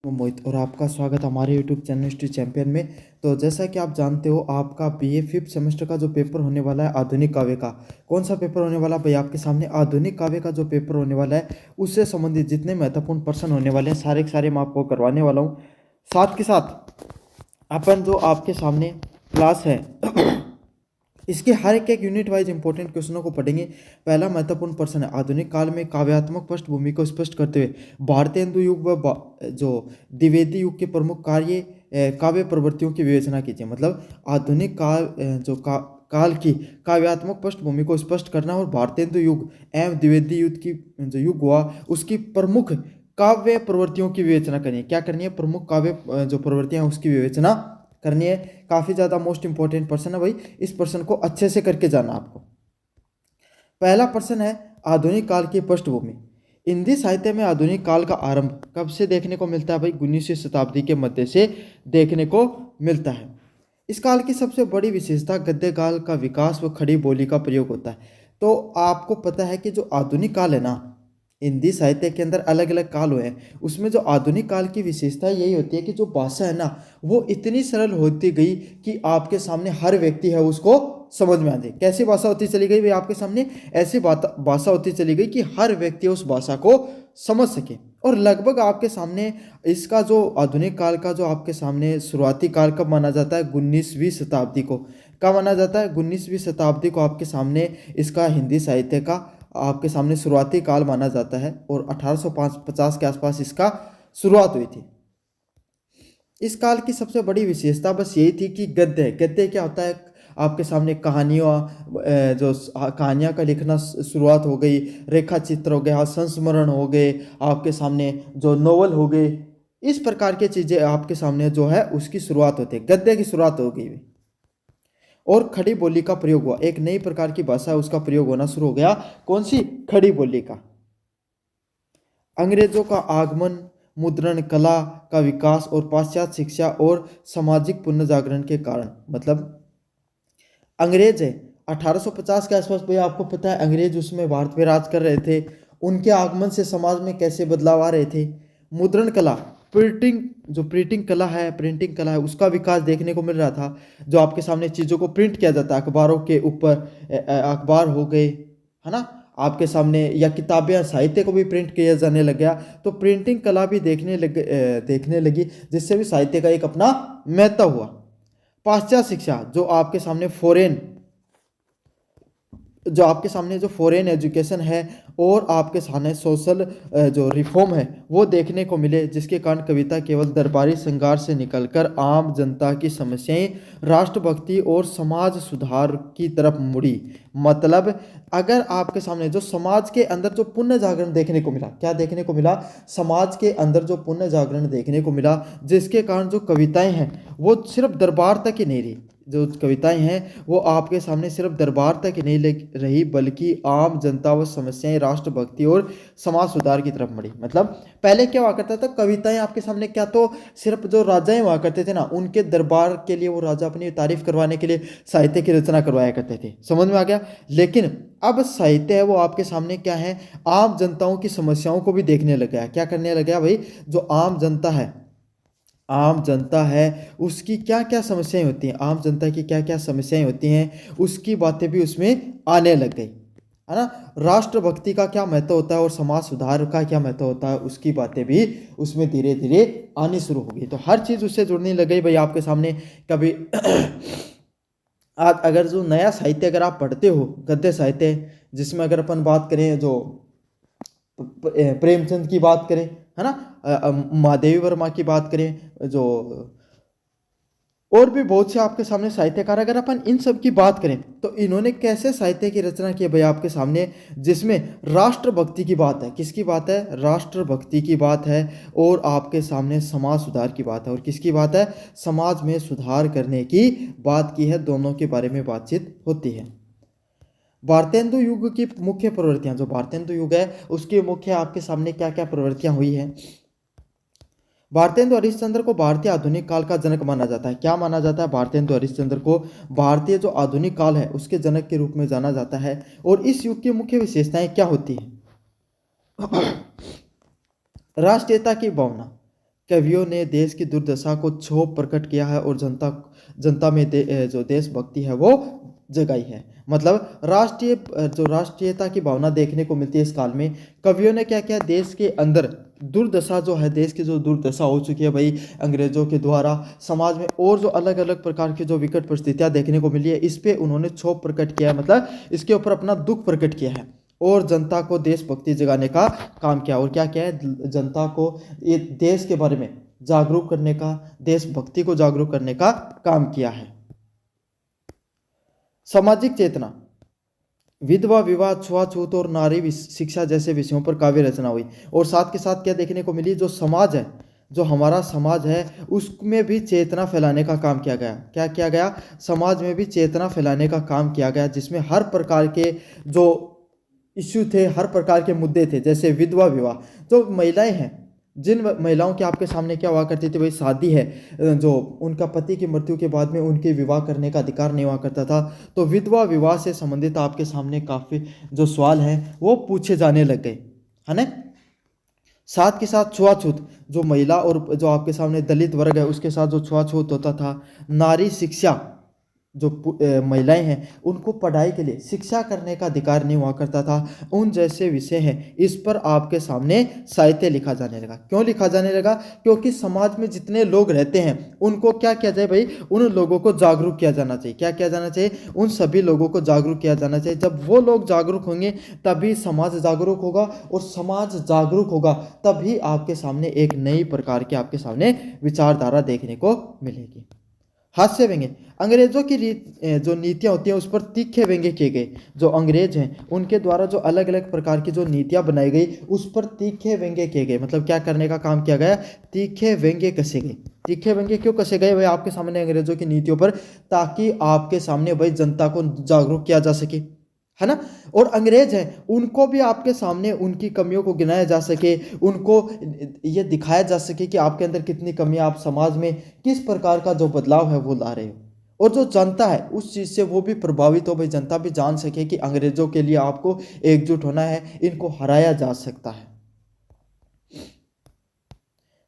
मोहित और आपका स्वागत हमारे यूट्यूब चैनल हिस्ट्री चैंपियन में। तो जैसा कि आप जानते हो, आपका बीए फिफ्थ सेमेस्टर का जो पेपर होने वाला है आधुनिक काव्य का, कौन सा पेपर होने वाला है भाई आपके सामने? आधुनिक काव्य का जो पेपर होने वाला है उससे संबंधित जितने महत्वपूर्ण प्रश्न होने वाले हैं सारे के सारे मैं आपको करवाने वाला हूँ। साथ के साथ अपन जो आपके सामने क्लास है इसके हर एक यूनिट वाइज इंपॉर्टेंट क्वेश्चनों को पढ़ेंगे। पहला महत्वपूर्ण प्रश्न है, आधुनिक काल में काव्यात्मक पृष्ठभूमि को स्पष्ट करते हुए भारतेंदु युग व जो द्विवेदी युग के प्रमुख कार्य काव्य प्रवृत्तियों की विवेचना कीजिए। मतलब आधुनिक काल काल की काव्यात्मक पृष्ठभूमि को स्पष्ट करना और भारतेंदु युग एवं द्विवेदी युग की जो युग हुआ उसकी प्रमुख काव्य प्रवृत्तियों की विवेचना करनी है। क्या करनी है? प्रमुख काव्य जो प्रवृत्तियां हैं उसकी विवेचना करनी है। काफी ज्यादा मोस्ट इंपॉर्टेंट प्रश्न है भाई, इस प्रश्न को अच्छे से करके जाना आपको। पहला प्रश्न है, आधुनिक काल की पृष्ठभूमि। हिंदी साहित्य में आधुनिक काल का आरंभ कब से देखने को मिलता है भाई? 19वीं शताब्दी के मध्य से देखने को मिलता है। इस काल की सबसे बड़ी विशेषता गद्य काल का विकास व खड़ी बोली का प्रयोग होता है। तो आपको पता है कि जो आधुनिक काल है ना, हिंदी साहित्य के अंदर अलग अलग काल हुए हैं, उसमें जो आधुनिक काल की विशेषता यही होती है कि जो भाषा है ना वो इतनी सरल होती गई कि आपके सामने हर व्यक्ति है उसको समझ में आ जाए। कैसी भाषा होती चली गई भाई आपके सामने? ऐसी भाषा होती चली गई कि हर व्यक्ति उस भाषा को समझ सके। और लगभग आपके सामने इसका जो आधुनिक काल का जो आपके सामने शुरुआती काल कब माना जाता है? 19वीं शताब्दी को। कब माना जाता है? 19वीं शताब्दी को आपके सामने इसका हिंदी साहित्य का आपके सामने शुरुआती काल माना जाता है और 1850 के आसपास इसका शुरुआत हुई थी। इस काल की सबसे बड़ी विशेषता बस यही थी कि गद्य गद्य क्या होता है? आपके सामने कहानियाँ जो कहानियाँ का लिखना शुरुआत हो गई, रेखा चित्र हो गया, संस्मरण हो गए, आपके सामने जो नोवेल हो गए, इस प्रकार की चीज़ें आपके सामने जो है उसकी शुरुआत होती है, गद्य की शुरुआत हो गई। और खड़ी बोली का प्रयोग हुआ, एक नई प्रकार की भाषा उसका प्रयोग होना शुरू हो गया। कौन सी? खड़ी बोली का। अंग्रेजों का आगमन, मुद्रण कला का विकास और पाश्चात्य शिक्षा और सामाजिक पुनर्जागरण के कारण। मतलब अंग्रेज है 1850 के आसपास भाई, आपको पता है अंग्रेज उसमें भारत पे राज कर रहे थे। उनके आगमन से समाज में कैसे बदलाव आ रहे थे। मुद्रण कला, प्रिंटिंग कला है, प्रिंटिंग कला है, उसका विकास देखने को मिल रहा था। जो आपके सामने चीज़ों को प्रिंट किया जाता है अखबारों के ऊपर, अखबार हो गए, है ना, आपके सामने, या किताबें या साहित्य को भी प्रिंट किया जाने लग गया। तो प्रिंटिंग कला भी देखने लगी, जिससे भी साहित्य का एक अपना महत्व हुआ। पाश्चात्य शिक्षा, जो आपके सामने जो फॉरेन एजुकेशन है और आपके सामने सोशल जो रिफॉर्म है वो देखने को मिले, जिसके कारण कविता केवल दरबारी श्रृंगार से निकलकर आम जनता की समस्याएं, राष्ट्रभक्ति और समाज सुधार की तरफ मुड़ी। मतलब अगर आपके सामने जो समाज के अंदर जो पुण्य जागरण देखने को मिला, क्या देखने को मिला? समाज के अंदर जो पुण्य जागरण देखने को मिला, जिसके कारण जो कविताएं हैं वो सिर्फ दरबार तक ही नहीं रही। जो कविताएं हैं वो आपके सामने सिर्फ दरबार तक ही नहीं रही, बल्कि आम जनता व समस्याएं, राष्ट्रभक्ति और समाज सुधार की तरफ बढ़ी। मतलब पहले क्या हुआ करता था? कविताएं आपके सामने क्या तो सिर्फ जो राजाएं हुआ करते थे ना, उनके दरबार के लिए वो राजा अपनी तारीफ करवाने के लिए साहित्य की रचना करवाया करते थे। समझ में आ गया? लेकिन अब साहित्य है वो आपके सामने क्या है? आम जनताओं की समस्याओं को भी देखने लग गया। क्या करने लग गया भाई? जो आम जनता है उसकी क्या क्या समस्याएं होती हैं, आम जनता की क्या क्या समस्याएं होती हैं, उसकी बातें भी उसमें आने लग गई, है ना। राष्ट्रभक्ति का क्या महत्व होता है और समाज सुधार का क्या महत्व होता है, उसकी बातें भी उसमें धीरे धीरे आनी शुरू हो गई। तो हर चीज़ उससे जुड़ने लग गई भाई आपके सामने। कभी आज अगर जो नया साहित्य अगर आप पढ़ते हो, गद्य साहित्य, जिसमें अगर अपन बात करें, जो प्रेमचंद की बात करें, है ना, महादेवी वर्मा की बात करें, जो और भी बहुत से आपके सामने साहित्यकार, अगर अपन इन सब की बात करें तो इन्होंने कैसे साहित्य की रचना की है भाई आपके सामने, जिसमें राष्ट्रभक्ति की बात है। किसकी बात है? राष्ट्रभक्ति की बात है। और आपके सामने समाज सुधार की बात है। और किसकी बात है? समाज में सुधार करने की बात की है। दोनों के बारे में बातचीत होती है। भारतेंदु युग की मुख्य प्रवृत्तियां, जो भारतेंदु युग है उसके मुख्य आपके सामने क्या क्या प्रवृत्तियां हुई हैं। भारतेंदु हरिश्चंद्र को भारतीय आधुनिक काल का जनक माना जाता है। क्या माना जाता है? भारतेंदु हरिश्चंद्र को भारतीय जो आधुनिक काल है उसके जनक के रूप में जाना जाता है। और इस युग की मुख्य विशेषताएं क्या होती हैं? राष्ट्रीयता की भावना। कवियों ने देश की दुर्दशा को क्षोभ प्रकट किया है और जनता में जो देशभक्ति है वो जगाई है। मतलब जो राष्ट्रीयता की भावना देखने को मिलती है इस काल में। कवियों ने क्या किया, देश के अंदर दुर्दशा जो है, देश की जो दुर्दशा हो चुकी है भाई अंग्रेजों के द्वारा, समाज में और जो अलग अलग प्रकार की जो विकट परिस्थितियां देखने को मिली है, इस पे उन्होंने क्षोभ प्रकट किया है, मतलब इसके ऊपर अपना दुख प्रकट किया है और जनता को देशभक्ति जगाने का काम किया। और क्या किया है, जनता को ये देश के बारे में जागरूक करने का, देशभक्ति को जागरूक करने का काम किया है। सामाजिक चेतना, विधवा विवाह, छुआछूत और नारी शिक्षा जैसे विषयों पर काव्य रचना हुई। और साथ के साथ क्या देखने को मिली, जो समाज है, जो हमारा समाज है, उसमें भी चेतना फैलाने का काम किया गया। क्या किया गया, समाज में भी चेतना फैलाने का काम किया गया, जिसमें हर प्रकार के जो इश्यू थे, हर प्रकार के मुद्दे थे। जैसे विधवा विवाह, जो महिलाएं हैं, जिन महिलाओं के आपके सामने क्या हुआ करती थी भाई, शादी है, जो उनका पति की मृत्यु के बाद में उनके विवाह करने का अधिकार नहीं हुआ करता था, तो विधवा विवाह से संबंधित आपके सामने काफ़ी जो सवाल हैं वो पूछे जाने लग गए, है ना। साथ के साथ छुआछूत, जो महिला और जो आपके सामने दलित वर्ग है उसके साथ जो छुआछूत होता था। नारी शिक्षा, जो महिलाएं हैं उनको पढ़ाई के लिए शिक्षा करने का अधिकार नहीं हुआ करता था। उन जैसे विषय हैं, इस पर आपके सामने साहित्य लिखा जाने लगा। क्यों लिखा जाने लगा, क्योंकि समाज में जितने लोग रहते हैं उनको क्या किया जाए भाई, उन लोगों को जागरूक किया जाना चाहिए। क्या किया जाना चाहिए, उन सभी लोगों को जागरूक किया जाना चाहिए। जब वो लोग जागरूक होंगे तभी समाज जागरूक होगा, और समाज जागरूक होगा तभी आपके सामने एक नई प्रकार की आपके सामने विचारधारा देखने को मिलेगी। हास्य व्यंग्य, अंग्रेजों की जो नीतियां होती हैं उस पर तीखे व्यंग्य किए गए। जो अंग्रेज हैं उनके द्वारा जो अलग अलग प्रकार की जो नीतियां बनाई गई उस पर तीखे व्यंग्य किए गए। मतलब क्या करने का काम किया गया, तीखे व्यंग्य कसे गए। तीखे व्यंग्य क्यों कसे गए भाई आपके सामने अंग्रेजों की नीतियों पर, ताकि आपके सामने भाई जनता को जागरूक किया जा सके, है ना। और अंग्रेज हैं उनको भी आपके सामने उनकी कमियों को गिनाया जा सके, उनको ये दिखाया जा सके कि आपके अंदर कितनी कमियां, आप समाज में किस प्रकार का जो बदलाव है वो ला रहे हो। और जो जनता है उस चीज़ से वो भी प्रभावित हो भाई, जनता भी जान सके कि अंग्रेजों के लिए आपको एकजुट होना है, इनको हराया जा सकता है।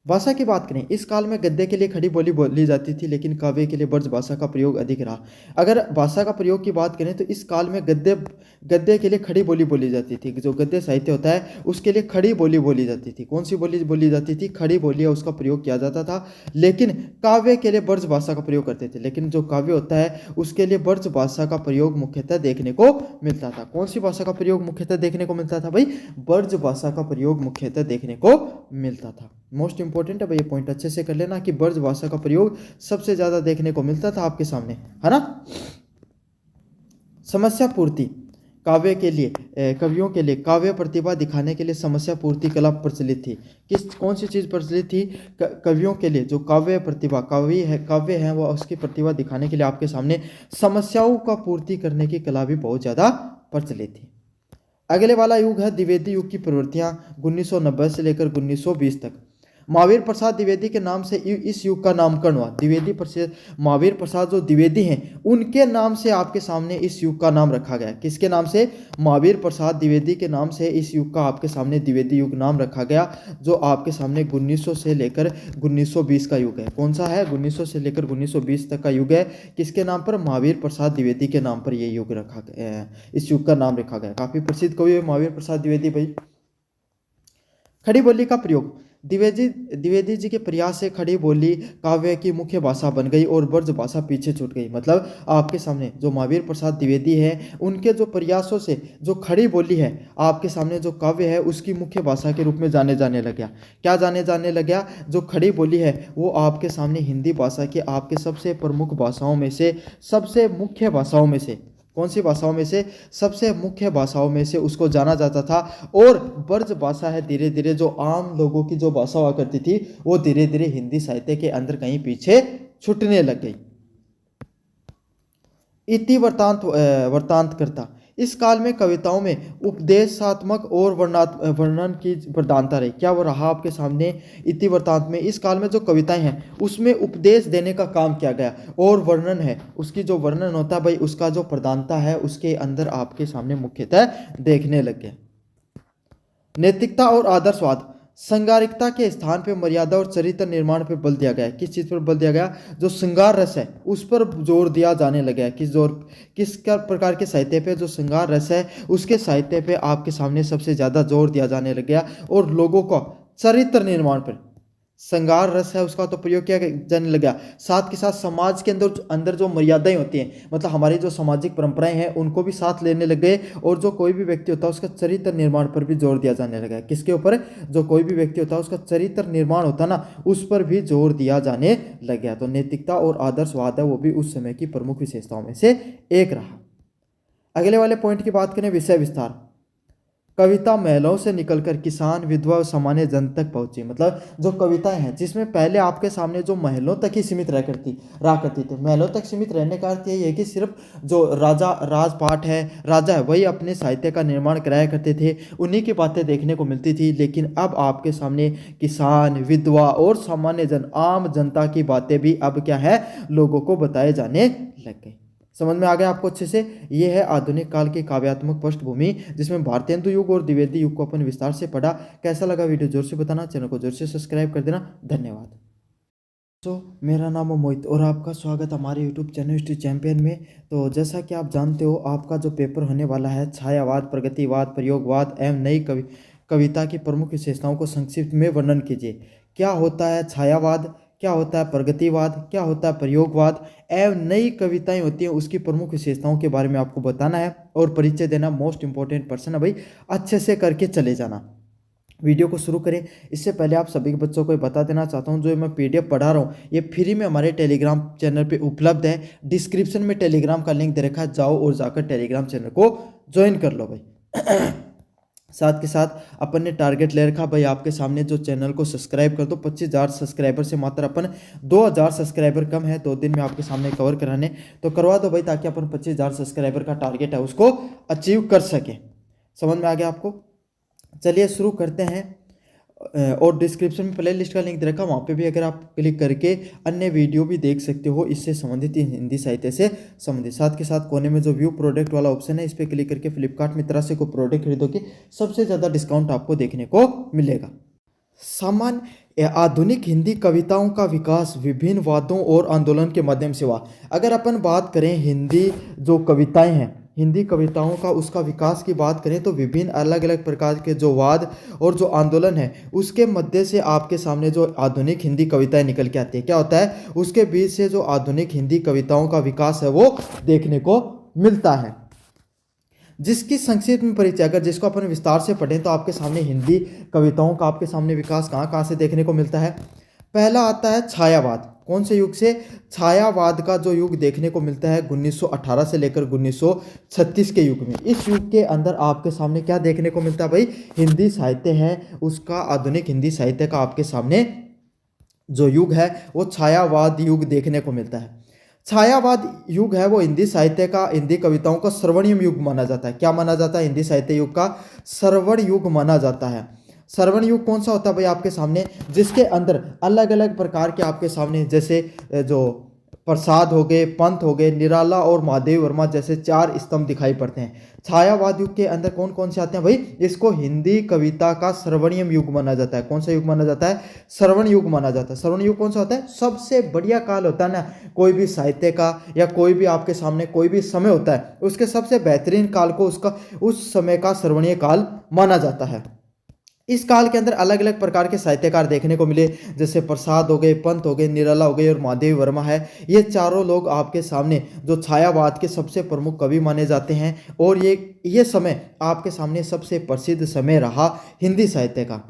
भाषा की बात करें, इस काल में गद्य के लिए खड़ी बोली बोली जाती थी, लेकिन काव्य के लिए ब्रज भाषा का प्रयोग अधिक रहा। अगर भाषा का प्रयोग की बात करें तो इस काल में गद्य के लिए खड़ी बोली बोली जाती थी। जो गद्य साहित्य होता है उसके लिए खड़ी बोली बोली जाती थी। कौन सी बोली बोली जाती थी, खड़ी बोली है, उसका प्रयोग किया जाता था। लेकिन काव्य के लिए ब्रज भाषा का प्रयोग करते थे। लेकिन जो काव्य होता है उसके लिए ब्रज भाषा का प्रयोग मुख्यतः देखने को मिलता था। कौन सी भाषा का प्रयोग मुख्यतः देखने को मिलता था भाई, ब्रज भाषा का प्रयोग मुख्यतः देखने को मिलता था। मोस्ट इंपॉर्टेंट है भाई, ये पॉइंट अच्छे से कर लेना कि ब्रज भाषा का प्रयोग सबसे ज्यादा देखने को मिलता था आपके सामने, है ना। समस्या पूर्ति, काव्य के लिए कवियों के लिए काव्य प्रतिभा दिखाने के लिए समस्या पूर्ति कला प्रचलित थी। कौन सी चीज़ प्रचलित थी, कवियों के लिए जो काव्य प्रतिभा, काव्य है वो उसकी प्रतिभा दिखाने के लिए आपके सामने समस्याओं का पूर्ति करने की कला भी बहुत ज़्यादा प्रचलित थी। अगले वाला युग है द्विवेदी युग की प्रवृत्तियाँ 1990 से लेकर 1920 तक। महावीर प्रसाद द्विवेदी के नाम से इस युग का नामकरण हुआ। महावीर प्रसाद जो द्विवेदी हैं उनके नाम से आपके सामने इस युग का नाम रखा गया। किसके नाम से, महावीर प्रसाद द्विवेदी के नाम से इस युग का आपके सामने द्विवेदी युग नाम रखा गया, जो आपके सामने 1900 से लेकर 1920 का युग है। कौन सा है, 1900 से लेकर 1920 तक का युग है। किसके नाम पर, महावीर प्रसाद द्विवेदी के नाम पर यह युग रखा गया, इस युग का नाम रखा गया। काफी प्रसिद्ध कवि है महावीर प्रसाद द्विवेदी भाई। खड़ी बोली का प्रयोग, द्विवेदी जी के प्रयास से खड़ी बोली काव्य की मुख्य भाषा बन गई और ब्रज भाषा पीछे छूट गई। मतलब आपके सामने जो महावीर प्रसाद द्विवेदी है उनके जो प्रयासों से जो खड़ी बोली है आपके सामने जो काव्य है उसकी मुख्य भाषा के रूप में जाने लग गया। क्या जाने लग गया, जो खड़ी बोली है वो आपके सामने हिंदी भाषा की आपके सबसे प्रमुख भाषाओं में से, सबसे मुख्य भाषाओं में से, कौन सी भाषाओं में से, सबसे मुख्य भाषाओं में से उसको जाना जाता था। और ब्रज भाषा है धीरे धीरे जो आम लोगों की जो भाषा हुआ करती थी वो धीरे धीरे हिंदी साहित्य के अंदर कहीं पीछे छूटने लग गई। इति वृत्तांतकर्ता, इस काल में कविताओं में उपदेशात्मक और वर्णन की प्रधानता रही। क्या वो रहा आपके सामने, इति वृत्तांत में इस काल में जो कविताएं हैं उसमें उपदेश देने का काम किया गया, और वर्णन है उसकी जो वर्णन होता है भाई उसका जो प्रधानता है उसके अंदर आपके सामने मुख्यतः देखने लग गया। नैतिकता और आदर्शवाद, श्रृंगारिकता के स्थान पे मर्यादा और चरित्र निर्माण पे बल दिया गया है। किस चीज़ पर बल दिया गया? जो श्रृंगार रस है उस पर जोर दिया जाने लगा है। किस प्रकार के साहित्य पे? जो श्रृंगार रस है उसके साहित्य पे आपके सामने सबसे ज़्यादा जोर दिया जाने लग गया, और लोगों को चरित्र निर्माण पर श्रृंगार रस है उसका तो प्रयोग किया जाने लगा। साथ के साथ समाज के अंदर जो मर्यादाएं होती हैं, मतलब हमारी जो सामाजिक परंपराएं हैं उनको भी साथ लेने लग गए, और जो कोई भी व्यक्ति होता है उसका चरित्र निर्माण पर भी जोर दिया जाने लगा है। किसके ऊपर? जो कोई भी व्यक्ति होता है उसका चरित्र निर्माण होता है ना, उस पर भी जोर दिया जाने लग गया। तो नैतिकता और आदर्शवाद है वो भी उस समय की प्रमुख विशेषताओं में से एक रहा। अगले वाले पॉइंट की बात करें, विषय विस्तार। कविता महलों से निकलकर किसान, विधवा और सामान्य जन तक पहुंची। मतलब जो कविताएं हैं जिसमें पहले आपके सामने जो महलों तक ही सीमित रहा करती थी, महलों तक सीमित रहने का अर्थ यही है कि सिर्फ जो राजपाट है, राजा है, वही अपने साहित्य का निर्माण कराया करते थे, उन्हीं की बातें देखने को मिलती थी। लेकिन अब आपके सामने किसान, विधवा और सामान्य जन, आम जनता की बातें भी अब क्या है, लोगों को बताए जाने लग गई। समझ में आ गया आपको अच्छे से? ये है आधुनिक काल की काव्यात्मक पृष्ठभूमि, जिसमें भारतेंदु युग और द्विवेदी युग को अपन विस्तार से पढ़ा। कैसा लगा वीडियो जोर से बताना, चैनल को जोर से सब्सक्राइब कर देना। धन्यवाद। मेरा नाम है मोहित और आपका स्वागत हमारे यूट्यूब चैनल हिस्ट्री चैंपियन में। तो जैसा कि आप जानते हो, आपका जो पेपर होने वाला है, छायावाद, प्रगतिवाद, प्रयोगवाद एवं नई कविता की प्रमुख विशेषताओं को संक्षिप्त में वर्णन कीजिए। क्या होता है छायावाद, क्या होता है प्रगतिवाद, क्या होता है प्रयोगवाद एवं नई कविताएं होती हैं, उसकी प्रमुख विशेषताओं के बारे में आपको बताना है और परिचय देना। मोस्ट इंपॉर्टेंट पर्सन है भाई, अच्छे से करके चले जाना। वीडियो को शुरू करें इससे पहले आप सभी के बच्चों को बता देना चाहता हूं, जो मैं पीडीएफ पढ़ा रहा हूं ये फ्री में हमारे टेलीग्राम चैनल पे उपलब्ध है। डिस्क्रिप्शन में टेलीग्राम का लिंक दे रखा है, जाओ और जाकर टेलीग्राम चैनल को ज्वाइन कर लो भाई। साथ के साथ अपन ने टारगेट ले रखा भाई, आपके सामने जो चैनल को सब्सक्राइब कर दो। 25,000 सब्सक्राइबर से मात्र अपन 2,000 सब्सक्राइबर कम है, 2 दिन में आपके सामने कवर कराने, तो करवा दो भाई, ताकि अपन 25,000 सब्सक्राइबर का टारगेट है उसको अचीव कर सके। समझ में आ गया आपको? चलिए शुरू करते हैं। और डिस्क्रिप्शन में प्ले लिस्ट का लिंक दे रखा, वहाँ पे भी अगर आप क्लिक करके अन्य वीडियो भी देख सकते हो इससे संबंधित, हिंदी साहित्य से संबंधित। साथ के साथ कोने में जो व्यू प्रोडक्ट वाला ऑप्शन है, इस पर क्लिक करके फ्लिपकार्ट में तरह से कोई प्रोडक्ट खरीदोगे, सबसे ज़्यादा डिस्काउंट आपको देखने को मिलेगा। सामान्य आधुनिक हिंदी कविताओं का विकास विभिन्न वादों और आंदोलन के माध्यम से हुआ। अगर अपन बात करें हिंदी जो कविताएं हैं, हिंदी कविताओं का उसका विकास की बात करें, तो विभिन्न अलग अलग प्रकार के जो वाद और जो आंदोलन है उसके मध्य से आपके सामने जो आधुनिक हिंदी कविताएं निकल के आती है। क्या होता है? उसके बीच से जो आधुनिक हिंदी कविताओं का विकास है वो देखने को मिलता है, जिसकी संक्षिप्त में परिचय अगर जिसको अपन विस्तार से पढ़ें तो आपके सामने हिंदी कविताओं का आपके सामने विकास कहाँ कहाँ से देखने को मिलता है। पहला आता है छायावाद। कौन से युग से? छायावाद का जो युग देखने को मिलता है 1918 से लेकर 1936 के युग में। इस युग के अंदर आपके सामने क्या देखने को मिलता है भाई? हिंदी साहित्य है उसका, आधुनिक हिंदी साहित्य का आपके सामने जो युग है वो छायावाद युग देखने को मिलता है। छायावाद युग है वो हिंदी साहित्य का, हिंदी कविताओं का स्वर्णिम युग माना जाता है। क्या माना जाता है? हिंदी साहित्य युग का स्वर्ण युग माना जाता है। स्वर्ण युग कौन सा होता है भाई आपके सामने? जिसके अंदर अलग अलग प्रकार के आपके सामने, जैसे जो प्रसाद हो गए, पंत हो गए, निराला और महादेव वर्मा जैसे 4 स्तंभ दिखाई पड़ते हैं। छायावाद युग के अंदर कौन कौन से आते हैं भाई? इसको हिंदी कविता का स्वर्णिम युग माना जाता है। कौन सा युग माना जाता है? स्वर्ण युग माना जाता है। स्वर्ण युग कौन सा होता है? सबसे बढ़िया काल होता है ना, कोई भी साहित्य का या कोई भी आपके सामने कोई भी समय होता है, उसके सबसे बेहतरीन काल को उसका उस समय का स्वर्णीय काल माना जाता है। इस काल के अंदर अलग अलग प्रकार के साहित्यकार देखने को मिले, जैसे प्रसाद हो गए, पंत हो गए, निराला हो गए और महादेव वर्मा है। ये चारों लोग आपके सामने जो छायावाद के सबसे प्रमुख कवि माने जाते हैं, और ये समय आपके सामने सबसे प्रसिद्ध समय रहा हिंदी साहित्य का।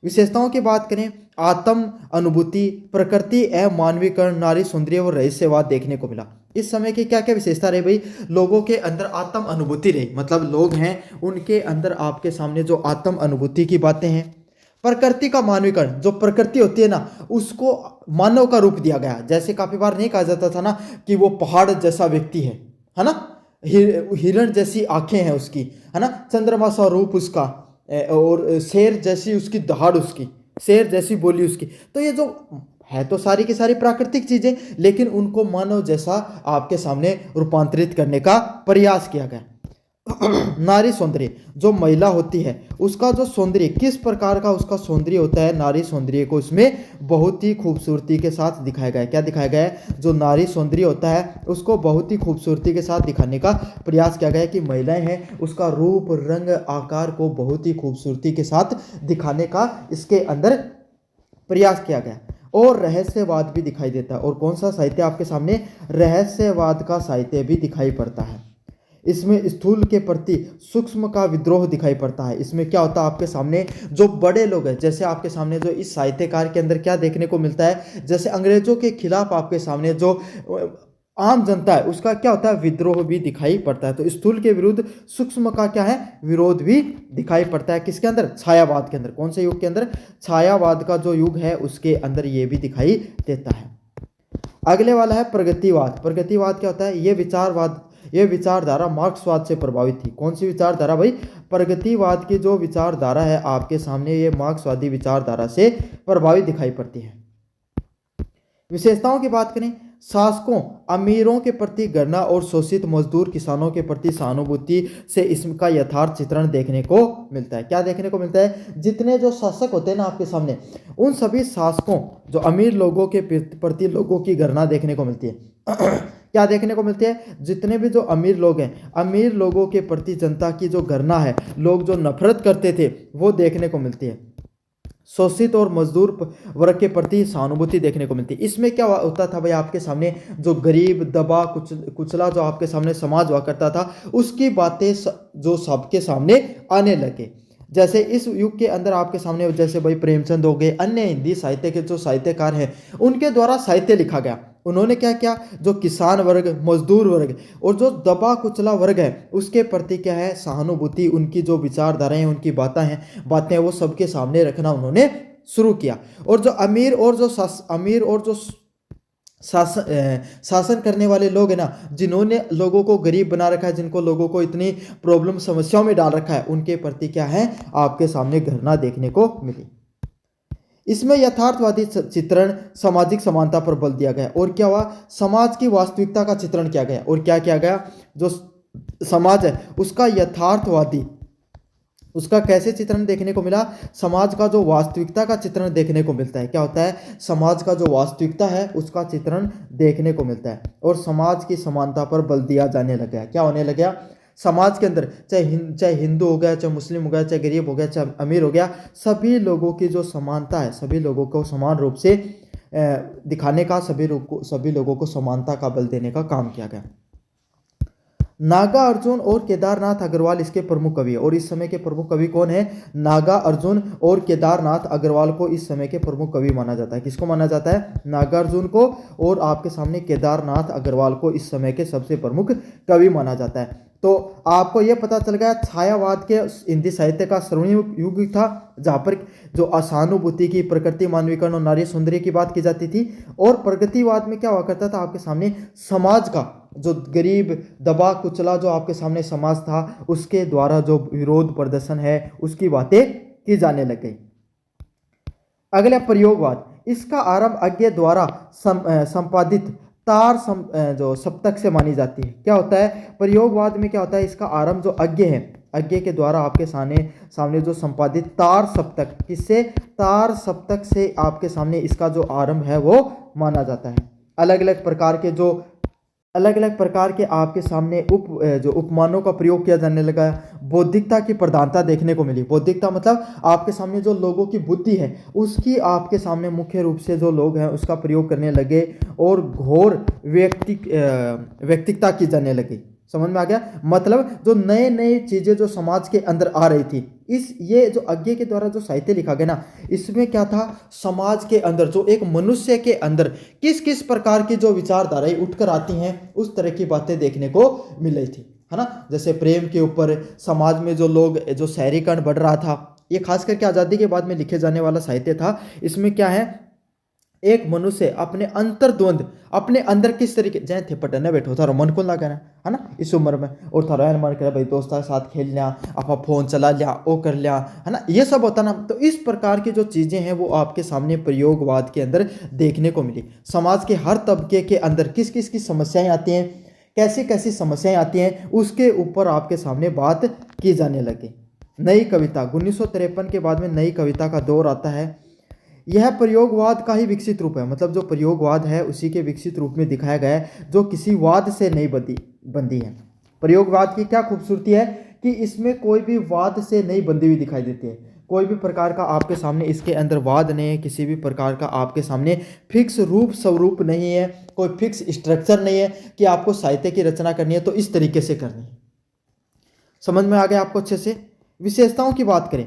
विशेषताओं की बात करें, आत्म अनुभूति, प्रकृति एवं मानवीकरण, नारी सौंदर्य और रहस्यवाद देखने को मिला। इस समय की क्या क्या विशेषता रही भाई? लोगों के अंदर आत्म अनुभूति रही, मतलब लोग हैं उनके अंदर आपके सामने जो आत्म अनुभूति की बातें हैं। प्रकृति का मानवीकरण, जो प्रकृति होती है ना उसको मानव का रूप दिया गया। जैसे काफी बार नहीं कहा जाता था ना कि वो पहाड़ जैसा व्यक्ति है ना, हिरण जैसी आंखें हैं उसकी, है ना, चंद्रमा सा रूप उसका, और शेर जैसी उसकी दहाड़, उसकी शेर जैसी बोली उसकी। तो ये जो है तो सारी की सारी प्राकृतिक चीजें, लेकिन उनको मानव जैसा आपके सामने रूपांतरित करने का प्रयास किया गया। नारी सौंदर्य, जो महिला होती है उसका जो सौंदर्य किस प्रकार का उसका सौंदर्य होता है, नारी सौंदर्य को इसमें बहुत ही खूबसूरती के साथ दिखाया गया है। क्या दिखाया गया है? जो नारी सौंदर्य होता है उसको बहुत ही खूबसूरती के साथ दिखाने का प्रयास किया गया है कि महिलाएं हैं उसका रूप रंग आकार को बहुत ही खूबसूरती के साथ दिखाने का इसके अंदर प्रयास किया गया। और रहस्यवाद भी दिखाई देता है। और कौन सा साहित्य आपके सामने? रहस्यवाद का साहित्य भी दिखाई पड़ता है। इसमें स्थूल के प्रति सूक्ष्म का विद्रोह दिखाई पड़ता है। इसमें क्या होता है आपके सामने? जो बड़े लोग हैं, जैसे आपके सामने जो इस साहित्यकार के अंदर क्या देखने को मिलता है, जैसे अंग्रेजों के खिलाफ आपके सामने जो आम जनता है उसका क्या होता है? विद्रोह भी दिखाई पड़ता है। तो स्थूल के विरुद्ध सूक्ष्म का क्या है? विरोध भी दिखाई पड़ता है। किसके अंदर? छायावाद के अंदर। कौन से युग के अंदर? छायावाद का जो युग है उसके अंदर ये भी दिखाई देता है। अगले वाला है प्रगतिवाद। प्रगतिवाद क्या होता है? ये विचारधारा मार्क्सवाद से प्रभावित थी। कौन सी विचारधारा भाई? प्रगतिवाद की जो विचारधारा है आपके सामने ये मार्क्सवादी विचारधारा से प्रभावित दिखाई पड़ती है। विशेषताओं की बात करें, शासकों अमीरों के प्रति घृणा और शोषित मजदूर किसानों के प्रति सहानुभूति से इसका यथार्थ चित्रण देखने को मिलता है। क्या देखने को मिलता है? जितने जो शासक होते हैं ना आपके सामने, उन सभी शासकों जो अमीर लोगों के प्रति लोगों की घृणा देखने को मिलती है। क्या देखने को मिलती है? जितने भी जो अमीर लोग हैं, अमीर लोगों के प्रति जनता की जो घृणा है, लोग जो नफरत करते थे वो देखने को मिलती है। शोषित और मजदूर वर्ग के प्रति सहानुभूति देखने को मिलती है। इसमें क्या होता था भाई आपके सामने? जो गरीब दबा कुचला जो आपके सामने समाज हुआ करता था उसकी बातें जो सबके सामने आने लगे। जैसे इस युग के अंदर आपके सामने जैसे भाई प्रेमचंद हो गए, अन्य हिंदी साहित्य के जो साहित्यकार हैं उनके द्वारा साहित्य लिखा गया। उन्होंने क्या किया? जो किसान वर्ग, मजदूर वर्ग और जो दबा कुचला वर्ग है उसके प्रति क्या है? सहानुभूति, उनकी जो विचारधाराएं, उनकी बातें वो सबके सामने रखना उन्होंने शुरू किया। और जो अमीर और जो शासन करने वाले लोग हैं ना, जिन्होंने लोगों को गरीब बना रखा है, जिनको लोगों को इतनी प्रॉब्लम समस्याओं में डाल रखा है, उनके प्रति क्या है? आपके सामने घृणा देखने को मिली। इसमें यथार्थवादी चित्रण, सामाजिक समानता पर बल दिया गया। और क्या हुआ? समाज की वास्तविकता का चित्रण किया गया। और क्या किया गया? जो समाज है उसका यथार्थवादी, उसका कैसे चित्रण देखने को मिला? समाज का जो वास्तविकता का चित्रण देखने को मिलता है। क्या होता है? समाज का जो वास्तविकता है उसका चित्रण देखने को मिलता है। और समाज की समानता पर बल दिया जाने लगा। क्या होने लगा? समाज के अंदर चाहे हिंदू हो गया, चाहे मुस्लिम हो गया, चाहे गरीब हो गया, चाहे अमीर हो गया, सभी लोगों की जो समानता है, सभी लोगों को समान रूप से दिखाने का, सभी लोगों को समानता का बल देने का काम किया गया। नागा अर्जुन और केदारनाथ अग्रवाल इसके प्रमुख कवि है। और इस समय के प्रमुख कवि कौन है? नागा अर्जुन और केदारनाथ अग्रवाल को इस समय के प्रमुख कवि माना जाता है। किसको माना जाता है? नागार्जुन को और आपके सामने केदारनाथ अग्रवाल को इस समय के सबसे प्रमुख कवि माना जाता है। तो आपको यह पता चल गया छायावाद के हिंदी साहित्य का स्वर्णिम युग था, जहाँ पर जो असहानुभूति की, प्रकृति मानवीकरण और नारी सौंदर्य की बात की जाती थी। और प्रगतिवाद में क्या हुआ करता था? आपके सामने समाज का जो गरीब दबा कुचला जो आपके सामने समाज था उसके द्वारा जो विरोध प्रदर्शन है उसकी बातें की जाने लग गई। अगला प्रयोगवाद। इसका आरंभ अज्ञ द्वारा संपादित जो सप्तक से मानी जाती है। क्या होता है? प्रयोगवाद में क्या होता है? इसका आरंभ जो अज्ञ है, अज्ञ के द्वारा आपके सामने जो संपादित तार सप्तक, किससे? तार सप्तक से आपके सामने इसका जो आरंभ है वो माना जाता है। अलग अलग प्रकार के आपके सामने जो उपमानों का प्रयोग किया जाने लगा। बौद्धिकता की प्रधानता देखने को मिली। बौद्धिकता मतलब आपके सामने जो लोगों की बुद्धि है उसकी आपके सामने मुख्य रूप से जो लोग हैं उसका प्रयोग करने लगे और घोर व्यक्तिकता की जाने लगी। समझ में आ गया? मतलब जो नए चीजें जो समाज के अंदर आ रही थी, ये जो अज्ञे के द्वारा जो साहित्य लिखा गया ना, इसमें क्या था? समाज के अंदर जो एक मनुष्य के अंदर किस किस प्रकार की जो विचारधाराएं उठकर आती हैं उस तरह की बातें देखने को मिल रही थी, है ना। जैसे प्रेम के ऊपर समाज में जो लोग, जो शहरीकरण बढ़ रहा था, ये खास करके आज़ादी के बाद में लिखे जाने वाला साहित्य था। इसमें क्या है? एक मनुष्य अपने अंतर्द्वंद, अपने अंदर किस तरीके जैसे थे पटने बैठो थारो मन को लगा है ना इस उम्र में, और थारो यार मन करे भाई दोस्तों के साथ खेल लिया, अपना फोन चला लिया, वो कर लिया, है ना, ये सब होता ना। तो इस प्रकार की जो चीज़ें हैं वो आपके सामने प्रयोगवाद के अंदर देखने को मिली। समाज के हर तबके के अंदर किस किस की समस्याएं आती हैं, कैसी कैसी समस्याएं आती हैं उसके ऊपर आपके सामने बात की जाने लगी। नई कविता 1953 के बाद में नई कविता का दौर आता है। यह प्रयोगवाद का ही विकसित रूप है, मतलब जो प्रयोगवाद है उसी के विकसित रूप में दिखाया गया है, जो किसी वाद से नहीं बंधी है। प्रयोगवाद की क्या खूबसूरती है कि इसमें कोई भी वाद से नहीं बंधी हुई दिखाई देती है। कोई भी प्रकार का आपके सामने इसके अंदर वाद नहीं है, किसी भी प्रकार का आपके सामने फिक्स रूप स्वरूप नहीं है, कोई फिक्स स्ट्रक्चर नहीं है कि आपको साहित्य की रचना करनी है तो इस तरीके से करनी है। समझ में आ गया आपको अच्छे से। विशेषताओं की बात करें,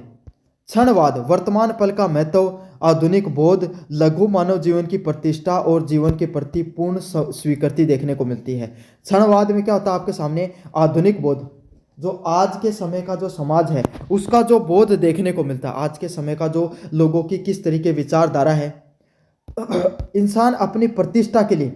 क्षणवाद वर्तमान पल का महत्व, आधुनिक बोध, लघु मानव जीवन की प्रतिष्ठा और जीवन के प्रति पूर्ण स्वीकृति देखने को मिलती है। क्षणवाद में क्या होता है आपके सामने, आधुनिक बोध, जो आज के समय का जो समाज है उसका जो बोध देखने को मिलता है, आज के समय का जो लोगों की किस तरीके विचारधारा है। इंसान अपनी प्रतिष्ठा के लिए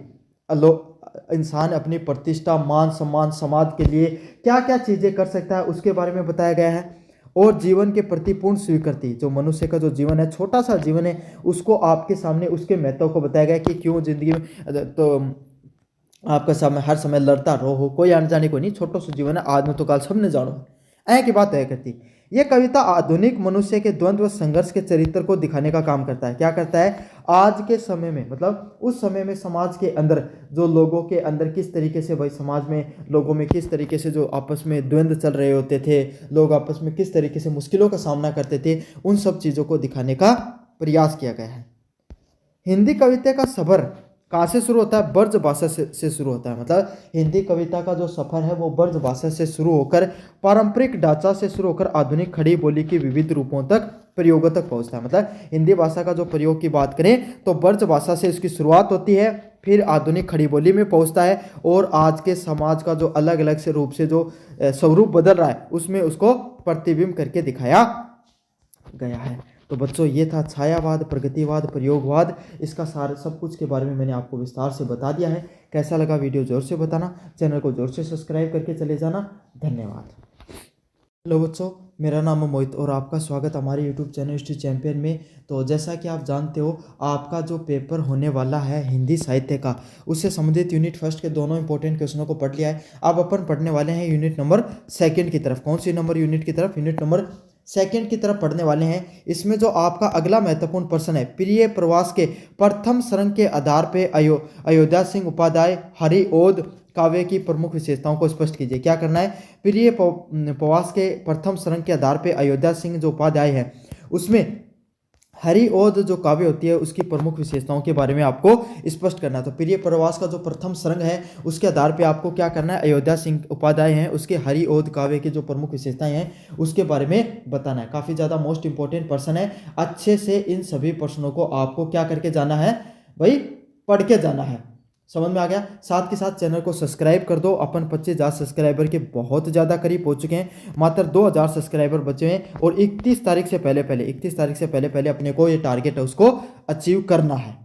इंसान अपनी प्रतिष्ठा, मान सम्मान, समाज के लिए क्या क्या चीज़ें कर सकता है उसके बारे में बताया गया है। और जीवन के प्रति पूर्ण स्वीकृति, जो मनुष्य का जो जीवन है, छोटा सा जीवन है, उसको आपके सामने उसके महत्व को बताया गया कि क्यों जिंदगी में तो आपका समय हर समय लड़ता रहो, कोई अनजाने को नहीं, छोटो सा जीवन है, आज न तो काल सबने जानो, ऐ की बात तय करती। यह कविता आधुनिक मनुष्य के द्वंद्व संघर्ष के चरित्र को दिखाने का काम करता है। क्या करता है, आज के समय में, मतलब उस समय में समाज के अंदर जो लोगों के अंदर किस तरीके से, भाई समाज में लोगों में किस तरीके से जो आपस में द्वंद्व चल रहे होते थे, लोग आपस में किस तरीके से मुश्किलों का सामना करते थे, उन सब चीज़ों को दिखाने का प्रयास किया गया है। हिंदी कविता का सफर कहाँ से शुरू होता है, ब्रज भाषा से शुरू होता है। मतलब हिंदी कविता का जो सफर है वो ब्रज भाषा से शुरू होकर पारंपरिक ढांचा से शुरू होकर आधुनिक खड़ी बोली के विविध रूपों तक, प्रयोगों तक पहुंचता है। मतलब हिंदी भाषा का जो प्रयोग की बात करें तो ब्रज भाषा से इसकी शुरुआत होती है, फिर आधुनिक खड़ी बोली में पहुंचता है और आज के समाज का जो अलग अलग से रूप से जो स्वरूप बदल रहा है उसमें उसको प्रतिबिंब करके दिखाया गया है। तो बच्चों ये था छायावाद, प्रगतिवाद, प्रयोगवाद, इसका सारा सब कुछ के बारे में मैंने आपको विस्तार से बता दिया है। कैसा लगा वीडियो जोर से बताना, चैनल को जोर से सब्सक्राइब करके चले जाना। धन्यवाद। हेलो बच्चों, मेरा नाम है मोहित और आपका स्वागत हमारे यूट्यूब चैनल हिस्ट्री चैंपियन में। तो जैसा कि आप जानते हो आपका जो पेपर होने वाला है हिंदी साहित्य का, उससे संबंधित यूनिट फर्स्ट के दोनों इंपॉर्टेंट क्वेश्चनों को पढ़ लिया है। अब अपन पढ़ने वाले हैं यूनिट नंबर सेकंड की तरफ। कौन सी नंबर यूनिट की तरफ, यूनिट नंबर सेकंड की तरफ पढ़ने वाले हैं। इसमें जो आपका अगला महत्वपूर्ण प्रश्न है, प्रिय प्रवास के प्रथम सरंग के आधार पे अयोध्या सिंह उपाध्याय हरिओद काव्य की प्रमुख विशेषताओं को स्पष्ट कीजिए। क्या करना है, प्रिय प्रवास के प्रथम सरंग के आधार पे अयोध्या सिंह जो उपाध्याय है उसमें हरिओद जो काव्य होती है उसकी प्रमुख विशेषताओं के बारे में आपको स्पष्ट करना है। तो प्रिय प्रवास का जो प्रथम सरंग है उसके आधार पे आपको क्या करना है, अयोध्या सिंह उपाध्याय हैं उसके हरिओद काव्य की जो प्रमुख विशेषताएं हैं उसके बारे में बताना है। काफ़ी ज़्यादा मोस्ट इंपॉर्टेंट प्रश्न है। अच्छे से इन सभी प्रश्नों को आपको क्या करके जाना है भाई, पढ़ के जाना है। समझ में आ गया। साथ के साथ चैनल को सब्सक्राइब कर दो। अपन 25,000 सब्सक्राइबर के बहुत ज़्यादा करीब पहुंच चुके हैं, मात्र 2,000 सब्सक्राइबर बचे हैं और 31 तारीख से पहले अपने को ये टारगेट है उसको अचीव करना है।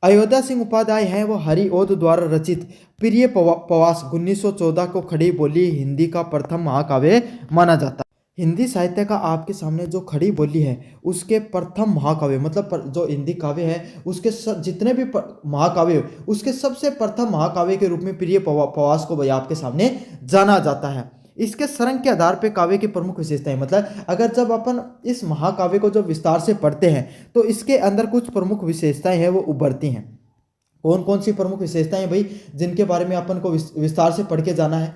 अयोध्या सिंह उपाध्याय हैं वो हरिओद द्वारा रचित प्रिय प्रवास 1914 को खड़ी बोली हिंदी का प्रथम महाकाव्य माना जाता है। हिंदी साहित्य का आपके सामने जो खड़ी बोली है उसके प्रथम महाकाव्य, मतलब जो हिंदी काव्य है उसके जितने भी महाकाव्य उसके सबसे प्रथम महाकाव्य के रूप में प्रिय प्रवास को भाई आपके सामने जाना जाता है। इसके सरंग के आधार पे काव्य की प्रमुख विशेषताएं, मतलब अगर जब अपन इस महाकाव्य को जब विस्तार से पढ़ते हैं तो इसके अंदर कुछ प्रमुख विशेषताएं हैं वो उभरती हैं। कौन कौन सी प्रमुख विशेषताएं भाई जिनके बारे में अपन को विस्तार से पढ़ के जाना है।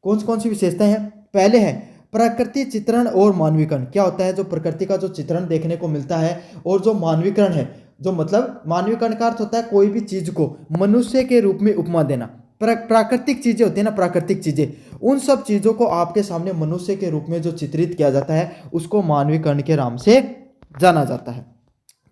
कौन कौन सी विशेषताएं हैं, पहले है प्रकृति चित्रण और मानवीकरण। क्या होता है, जो प्रकृति का जो चित्रण देखने को मिलता है और जो मानवीकरण है, जो मतलब मानवीकरण का अर्थ होता है कोई भी चीज को मनुष्य के रूप में उपमा देना। प्राकृतिक चीजें होती है ना, प्राकृतिक चीजें, उन सब चीजों को आपके सामने मनुष्य के रूप में जो चित्रित किया जाता है उसको मानवीकरण के नाम से जाना जाता है।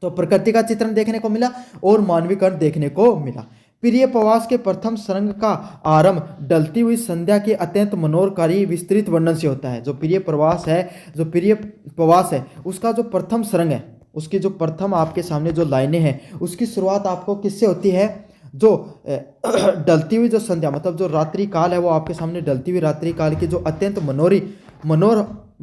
तो प्रकृति का चित्रण देखने को मिला और मानवीकरण देखने को मिला। प्रिय प्रवास के प्रथम सरंग का आरंभ डलती हुई संध्या के अत्यंत मनोहरकारी विस्तृत वर्णन से होता है। जो प्रिय प्रवास है उसका जो प्रथम सरंग है, उसकी जो प्रथम आपके सामने जो लाइनें हैं उसकी शुरुआत आपको किससे होती है, जो डलती हुई जो संध्या, मतलब जो रात्रि काल है वो आपके सामने डलती हुई रात्रि काल की जो अत्यंत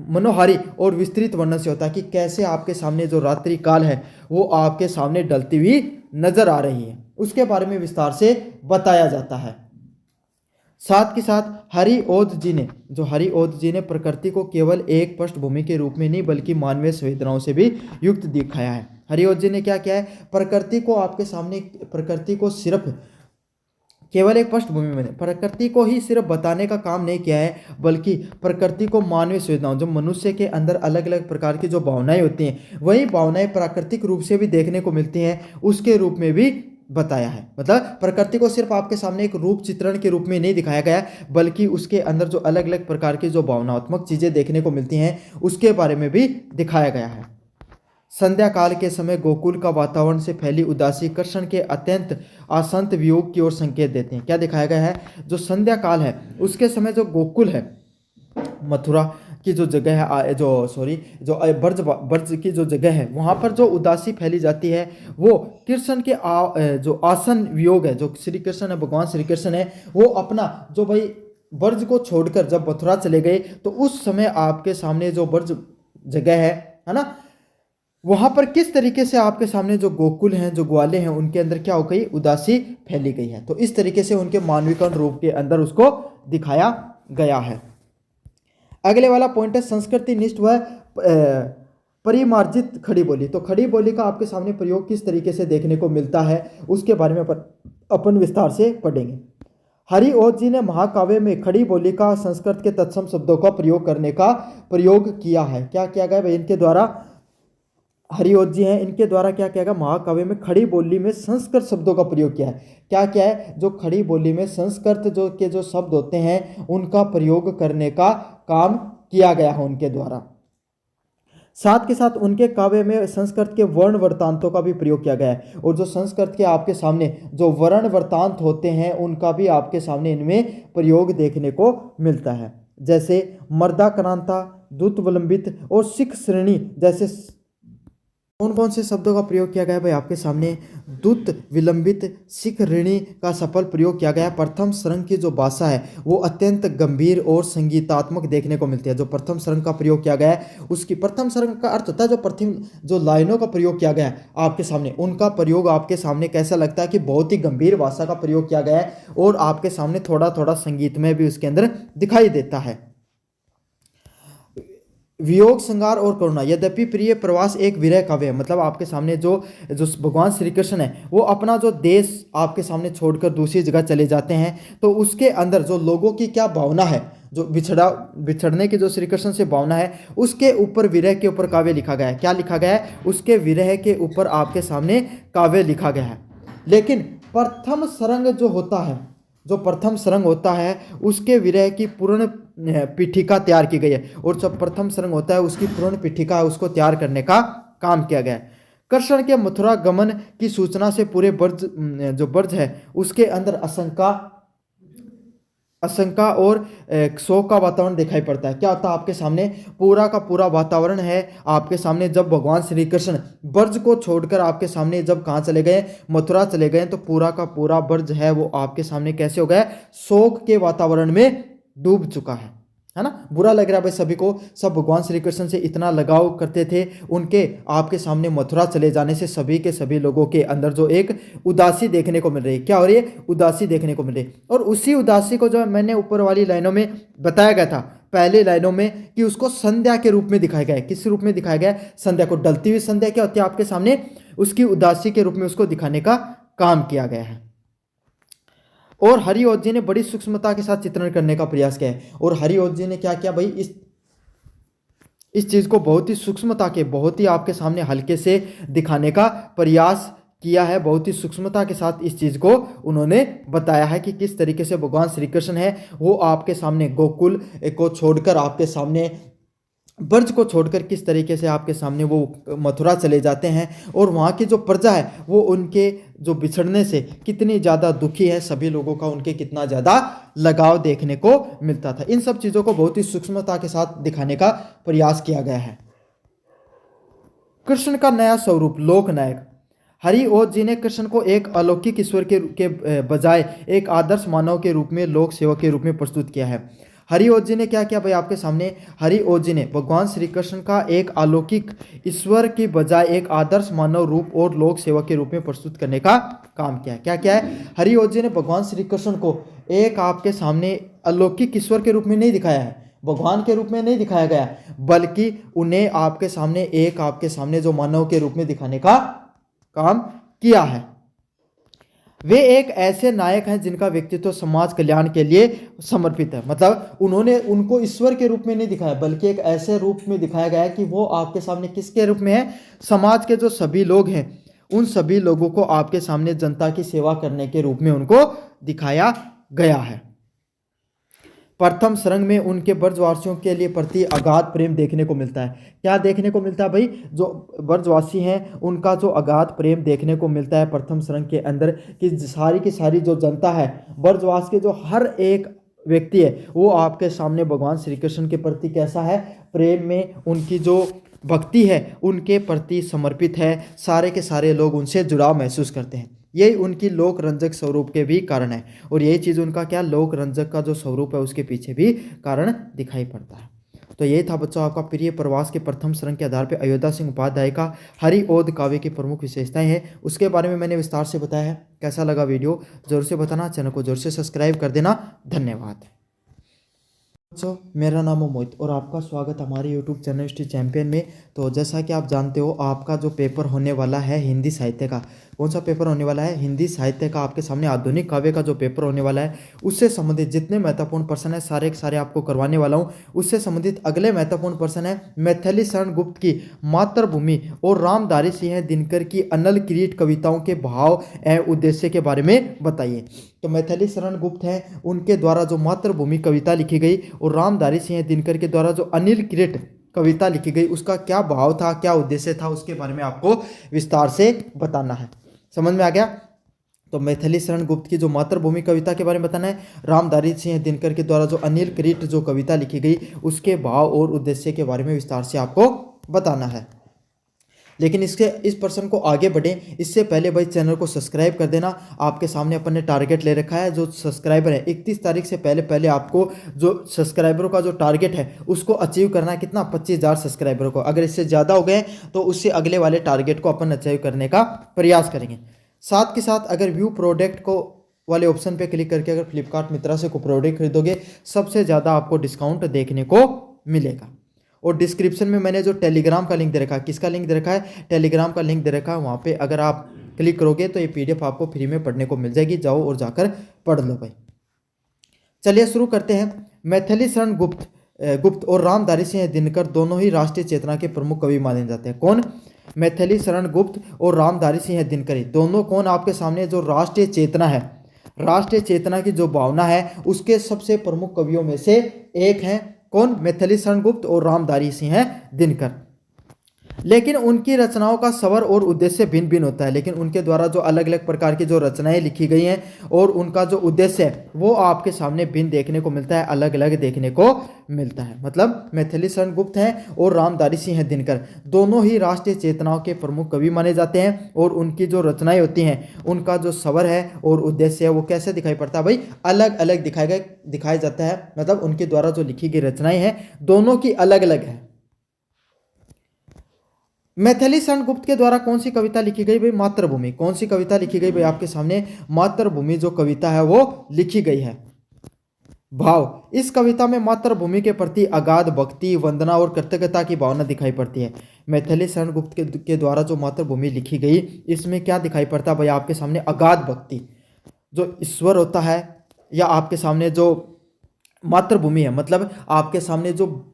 मनोहारी और विस्तृत वर्णन से होता है कि कैसे आपके सामने जो रात्रि काल है वो आपके सामने डलती हुई नजर आ रही है। उसके बारे में विस्तार से बताया जाता है। साथ के साथ हरिओध जी ने प्रकृति को केवल एक पृष्ठभूमि के रूप में नहीं बल्कि मानवीय संवेदनाओं से भी युक्त दिखाया है। हरिओध जी ने क्या किया है, प्रकृति को आपके सामने, प्रकृति को सिर्फ केवल एक पृष्ठभूमि में, प्रकृति को ही सिर्फ बताने का काम नहीं किया है, बल्कि प्रकृति को मानवीय संवेदनाओं, जो मनुष्य के अंदर अलग अलग प्रकार की जो भावनाएं होती हैं, वही भावनाएं प्राकृतिक रूप से भी देखने को मिलती हैं, उसके रूप में भी बताया है। मतलब प्रकृति को सिर्फ आपके सामने एक रूप चित्रण के रूप में नहीं दिखाया गया, बल्कि उसके अंदर जो अलग अलग प्रकार की जो भावनात्मक चीजें देखने को मिलती हैं, उसके बारे में भी दिखाया गया है। संध्या काल के समय गोकुल का वातावरण से फैली उदासी कृष्ण के अत्यंत आसन्न वियोग की ओर संकेत देते हैं। क्या दिखाया गया है, जो संध्या काल है उसके समय जो गोकुल है, मथुरा की जो जगह है, जो ब्रज की जो जगह है, वहाँ पर जो उदासी फैली जाती है, वो कृष्ण के जो आसन वियोग है, जो श्री कृष्ण है, भगवान श्री कृष्ण है, वो अपना जो भाई ब्रज को छोड़कर जब मथुरा चले गए, तो उस समय आपके सामने जो ब्रज जगह है ना, वहाँ पर किस तरीके से आपके सामने जो गोकुल हैं, जो ग्वाले हैं, उनके अंदर क्या हो गई, उदासी फैली गई है। तो इस तरीके से उनके मानवीकरण रूप के अंदर उसको दिखाया गया है। अगले वाला पॉइंट है संस्कृति निष्ठ व परिमार्जित खड़ी बोली। तो खड़ी बोली का आपके सामने प्रयोग किस तरीके से देखने को मिलता है, उसके बारे में अपन विस्तार से पढ़ेंगे। हरिओध जी ने महाकाव्य में खड़ी बोली का संस्कृत के तत्सम शब्दों का प्रयोग करने का प्रयोग किया है। क्या किया गया भाई, इनके द्वारा, हरिओध जी हैं, इनके द्वारा क्या किया गया, महाकाव्य में खड़ी बोली में संस्कृत शब्दों का प्रयोग किया है। क्या क्या है, जो खड़ी बोली में संस्कृत जो शब्द होते हैं, उनका प्रयोग करने का काम किया गया है उनके द्वारा। साथ के साथ उनके काव्य में संस्कृत के वर्ण वृत्तांतों का भी प्रयोग किया गया है, और जो संस्कृत के आपके सामने जो वर्ण वृत्तांत होते हैं, उनका भी आपके सामने इनमें प्रयोग देखने को मिलता है। जैसे मर्दाक्रांता, दूत विलंबित और सिख श्रेणी जैसे कौन कौन से शब्दों का प्रयोग किया गया भाई आपके सामने, दुत विलंबित, सिख ऋणी का सफल प्रयोग किया गया। प्रथम सरंग की जो भाषा है वो अत्यंत गंभीर और संगीतात्मक देखने को मिलती है। जो प्रथम सरंग का प्रयोग किया गया है, उसकी प्रथम सरंग का अर्थ होता है जो प्रथम जो लाइनों का प्रयोग किया गया है आपके सामने, उनका प्रयोग आपके सामने कैसा लगता है कि बहुत ही गंभीर भाषा का प्रयोग किया गया है, और आपके सामने थोड़ा थोड़ा संगीतमय भी उसके अंदर दिखाई देता है। वियोग, श्रृंगार और करुणा। यद्यपि प्रिय प्रवास एक विरह काव्य है, मतलब आपके सामने जो भगवान श्री कृष्ण है, वो अपना जो देश आपके सामने छोड़कर दूसरी जगह चले जाते हैं, तो उसके अंदर जो लोगों की क्या भावना है, जो बिछड़ने की जो श्री कृष्ण से भावना है, उसके ऊपर विरह के ऊपर काव्य लिखा गया है। क्या लिखा गया है, उसके विरह के ऊपर आपके सामने काव्य लिखा गया है। लेकिन प्रथम सरंग जो होता है, जो प्रथम सरंग होता है, उसके विरह की पूर्ण पीठिका तैयार की गई है, और जब प्रथम सरंग होता है उसकी पूर्ण पीठिका उसको तैयार करने का काम किया गया है। कृष्ण के मथुरा गमन की सूचना से पूरे ब्रज है उसके अंदर आशंका और शोक का वातावरण दिखाई पड़ता है। क्या होता है, आपके सामने पूरा का पूरा वातावरण है आपके सामने, जब भगवान श्री कृष्ण ब्रज को छोड़कर आपके सामने जब कहाँ चले गए, मथुरा चले गए, तो पूरा का पूरा ब्रज है वो आपके सामने कैसे हो गया, शोक के वातावरण में डूब चुका है ना। बुरा लग रहा है भाई सभी को, सब भगवान श्री कृष्ण से इतना लगाव करते थे, उनके आपके सामने मथुरा चले जाने से सभी के सभी लोगों के अंदर जो एक उदासी देखने को मिल रही है, क्या हो रही है, उदासी देखने को मिल रही है। और उसी उदासी को जो मैंने ऊपर वाली लाइनों में बताया गया था, पहले लाइनों में, कि उसको संध्या के रूप में दिखाया गया है। किस रूप में दिखाया गया है, संध्या को। डलती हुई संध्या क्या होती है आपके सामने, उसकी उदासी के रूप में उसको दिखाने का काम किया गया है। और हरिओध जी ने बड़ी सूक्ष्मता के साथ चित्रण करने का प्रयास किया है। और हरिओध जी ने क्या किया भाई, इस चीज़ को बहुत ही सूक्ष्मता के, बहुत ही आपके सामने हल्के से दिखाने का प्रयास किया है। बहुत ही सूक्ष्मता के साथ इस चीज़ को उन्होंने बताया है कि किस तरीके से भगवान श्री कृष्ण है वो आपके सामने गोकुल को छोड़कर, आपके सामने ब्रज को छोड़कर किस तरीके से आपके सामने वो मथुरा चले जाते हैं, और वहाँ की जो प्रजा है वो उनके जो बिछड़ने से कितनी ज़्यादा दुखी है, सभी लोगों का उनके कितना ज़्यादा लगाव देखने को मिलता था। इन सब चीज़ों को बहुत ही सूक्ष्मता के साथ दिखाने का प्रयास किया गया है। कृष्ण का नया स्वरूप, लोकनायक। हरिओध जी ने कृष्ण को एक अलौकिक ईश्वर के बजाय एक आदर्श मानव के रूप में, लोक सेवक के रूप में प्रस्तुत किया है। हरिओत जी ने क्या किया भाई आपके सामने, हरिओत जी ने भगवान श्री कृष्ण का एक अलौकिक ईश्वर की बजाय एक आदर्श मानव रूप और लोक सेवा के रूप में प्रस्तुत करने का काम किया है। क्या क्या है, हरिओत जी ने भगवान श्री कृष्ण को एक आपके सामने अलौकिक ईश्वर के रूप में नहीं दिखाया है, भगवान के रूप में नहीं दिखाया गया, बल्कि उन्हें आपके सामने एक आपके सामने जो मानव के रूप में दिखाने का काम किया है। वे एक ऐसे नायक हैं जिनका व्यक्तित्व समाज कल्याण के लिए समर्पित है। मतलब उन्होंने उनको ईश्वर के रूप में नहीं दिखाया, बल्कि एक ऐसे रूप में दिखाया गया है कि वो आपके सामने किसके रूप में है, समाज के जो सभी लोग हैं उन सभी लोगों को आपके सामने जनता की सेवा करने के रूप में उनको दिखाया गया है। प्रथम सरंग में उनके ब्रजवासियों के लिए प्रति अगाध प्रेम देखने को मिलता है। क्या देखने को मिलता है भाई, जो ब्रजवासी हैं उनका जो अगाध प्रेम देखने को मिलता है प्रथम सरंग के अंदर, कि सारी की सारी जो जनता है, ब्रजवास के जो हर एक व्यक्ति है वो आपके सामने भगवान श्री कृष्ण के प्रति कैसा है, प्रेम में, उनकी जो भक्ति है उनके प्रति समर्पित है। सारे के सारे लोग उनसे जुड़ाव महसूस करते हैं। यही उनकी लोक रंजक स्वरूप के भी कारण है, और यही चीज़ उनका क्या, लोक रंजक का जो स्वरूप है उसके पीछे भी कारण दिखाई पड़ता है। तो यही था बच्चों आपका प्रिय प्रवास के प्रथम सरंग के आधार पर अयोध्या सिंह उपाध्याय का हरिओद काव्य की प्रमुख विशेषताएं हैं, उसके बारे में मैंने विस्तार से बताया है। कैसा लगा वीडियो जरूर से बताना, चैनल को जरूर से सब्सक्राइब कर देना। धन्यवाद। बच्चों मेरा नाम है मोहित और आपका स्वागत हमारे YouTube चैनल हिस्ट्री चैंपियन में। तो जैसा कि आप जानते हो आपका जो पेपर होने वाला है हिंदी साहित्य का, कौन सा पेपर होने वाला है, हिंदी साहित्य का आपके सामने आधुनिक काव्य का जो पेपर होने वाला है, उससे संबंधित जितने महत्वपूर्ण प्रश्न है सारे के सारे आपको करवाने वाला हूँ। उससे संबंधित अगले महत्वपूर्ण प्रश्न है मैथिली शरण गुप्त की मातृभूमि और रामधारी सिंह दिनकर की अनल किरीट कविताओं के भाव एवं उद्देश्य के बारे में बताइए। तो मैथिली शरण गुप्त हैं, उनके द्वारा जो मातृभूमि कविता लिखी गई और रामधारी सिंह दिनकर के द्वारा जो अनिल किरीट कविता लिखी गई उसका क्या भाव था, क्या उद्देश्य था, उसके बारे में आपको विस्तार से बताना है। समझ में आ गया। तो मैथिली शरण गुप्त की जो मातृभूमि कविता के बारे में बताना है, रामधारी सिंह दिनकर के द्वारा जो अनिल किरीट जो कविता लिखी गई उसके भाव और उद्देश्य के बारे में विस्तार से आपको बताना है। लेकिन इस प्रश्न को आगे बढ़ें इससे पहले भाई चैनल को सब्सक्राइब कर देना। आपके सामने अपन ने टारगेट ले रखा है, जो सब्सक्राइबर है 31 तारीख से पहले आपको जो सब्सक्राइबरों का जो टारगेट है उसको अचीव करना है। कितना, 25,000 सब्सक्राइबरों को। अगर इससे ज़्यादा हो गए तो उससे अगले वाले टारगेट को अपन अचीव करने का प्रयास करेंगे। साथ के साथ अगर व्यू प्रोडक्ट को वाले ऑप्शन पे क्लिक करके अगर फ्लिपकार्ट मित्रा से कोई प्रोडक्ट खरीदोगे सबसे ज़्यादा आपको डिस्काउंट देखने को मिलेगा। और डिस्क्रिप्शन में मैंने जो टेलीग्राम का लिंक दे रखा है, किसका लिंक दे रखा है, टेलीग्राम का लिंक दे रखा है, वहाँ पे अगर आप क्लिक करोगे तो ये PDF आपको फ्री में पढ़ने को मिल जाएगी। जाओ और जाकर पढ़ लो भाई। चलिए शुरू करते हैं। मैथिली शरण गुप्त और रामधारी सिंह दिनकर दोनों ही राष्ट्रीय चेतना के प्रमुख कवि माने जाते हैं। कौन, मैथिली शरण गुप्त और रामधारी सिंह दिनकर, दोनों कौन आपके सामने जो राष्ट्रीय चेतना है, राष्ट्रीय चेतना की जो भावना है उसके सबसे प्रमुख कवियों में से एक हैं। कौन, मैथिली शरण गुप्त और रामधारी सिंह दिनकर। लेकिन उनकी रचनाओं का स्वर और उद्देश्य भिन्न भिन्न होता है। लेकिन उनके द्वारा जो अलग अलग प्रकार की जो रचनाएं लिखी गई हैं और उनका जो उद्देश्य है वो आपके सामने भिन्न देखने को मिलता है, अलग अलग देखने को मिलता है। मतलब मैथिली शरण गुप्त हैं और रामधारी सिंह दिनकर दोनों ही राष्ट्रीय चेतनाओं के प्रमुख कवि माने जाते हैं, और उनकी जो रचनाएं होती हैं उनका जो स्वर है और उद्देश्य है वो कैसे दिखाई पड़ता है भाई, अलग अलग दिखाया जाता है। मतलब उनके द्वारा जो लिखी गई रचनाएं हैं दोनों की अलग अलग है। मैथिली शरण गुप्त के द्वारा कौन सी कविता लिखी गई भाई, मातृभूमि। कौन सी कविता लिखी गई भाई आपके सामने, मातृभूमि जो कविता है वो लिखी गई है। भाव, इस कविता में मातृभूमि के प्रति अगाध भक्ति, वंदना और कृतज्ञता की भावना दिखाई पड़ती है। मैथिली शरण गुप्त के द्वारा जो मातृभूमि लिखी गई इसमें क्या दिखाई पड़ता है भाई आपके सामने, अगाध भक्ति, जो ईश्वर होता है या आपके सामने जो मातृभूमि है, मतलब आपके सामने जो